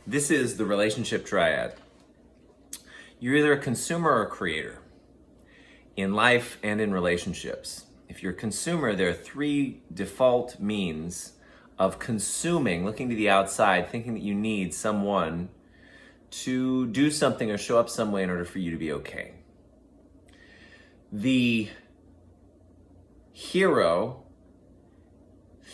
This is the relationship triad. You're either a consumer or a creator in life and in relationships. If you're a consumer, there are three default means of consuming, looking to the outside, thinking that you need someone to do something or show up some way in order for you to be okay. The hero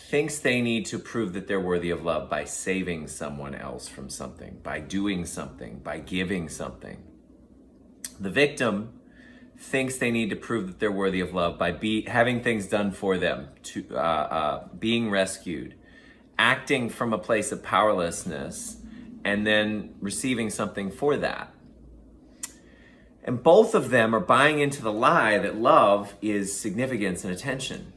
thinks they need to prove that they're worthy of love by saving someone else from something, by doing something, by giving something. The victim thinks they need to prove that they're worthy of love by having things done for them, being rescued, acting from a place of powerlessness, and then receiving something for that. And both of them are buying into the lie that love is significance and attention,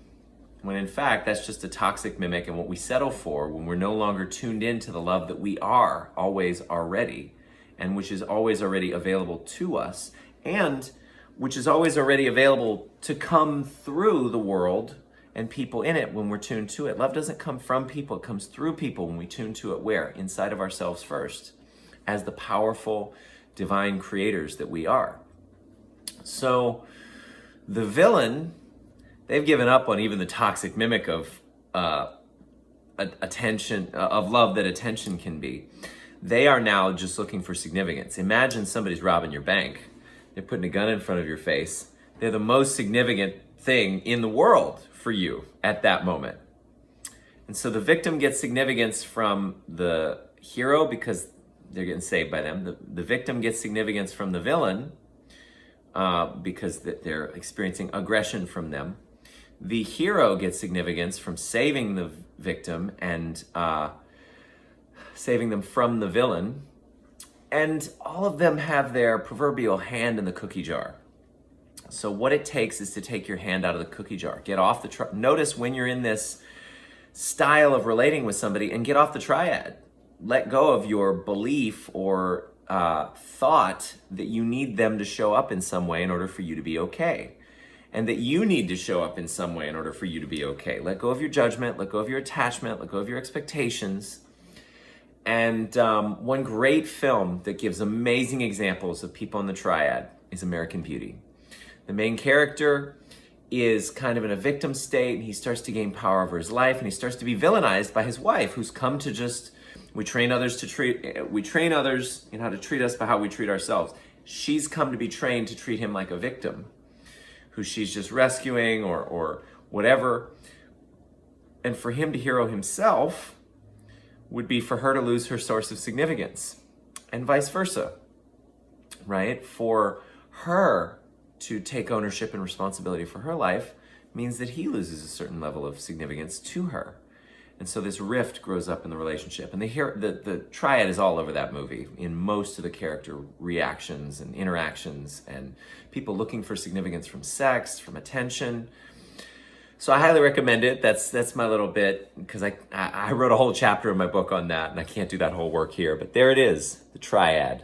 when in fact that's just a toxic mimic, and what we settle for when we're no longer tuned into the love that we are always already, and which is always already available to us, and which is always already available to come through the world and people in it when we're tuned to it. Love doesn't come from people, it comes through people when we tune to it. Where? Inside of ourselves first, as the powerful divine creators that we are. So the villain, they've given up on even the toxic mimic of attention, of love that attention can be. They are now just looking for significance. Imagine somebody's robbing your bank. They're putting a gun in front of your face. They're the most significant thing in the world for you at that moment. And so the victim gets significance from the hero because they're getting saved by them. The victim gets significance from the villain because they're experiencing aggression from them. The hero gets significance from saving the victim and saving them from the villain. And all of them have their proverbial hand in the cookie jar. So what it takes is to take your hand out of the cookie jar. Get off the notice when you're in this style of relating with somebody and get off the triad. Let go of your belief or thought that you need them to show up in some way in order for you to be okay. And that you need to show up in some way in order for you to be okay. Let go of your judgment, let go of your attachment, let go of your expectations. And one great film that gives amazing examples of people in the triad is American Beauty. The main character is kind of in a victim state, and he starts to gain power over his life, and he starts to be villainized by his wife, who's come to just, we train others in how to treat us by how we treat ourselves. She's come to be trained to treat him like a victim, who she's just rescuing or whatever. And for him to hero himself would be for her to lose her source of significance, and vice versa, right? For her to take ownership and responsibility for her life means that he loses a certain level of significance to her. And so this rift grows up in the relationship. And the triad is all over that movie, in most of the character reactions and interactions, and people looking for significance from sex, from attention. So I highly recommend it. That's my little bit, because I wrote a whole chapter in my book on that, and I can't do that whole work here. But there it is, the triad.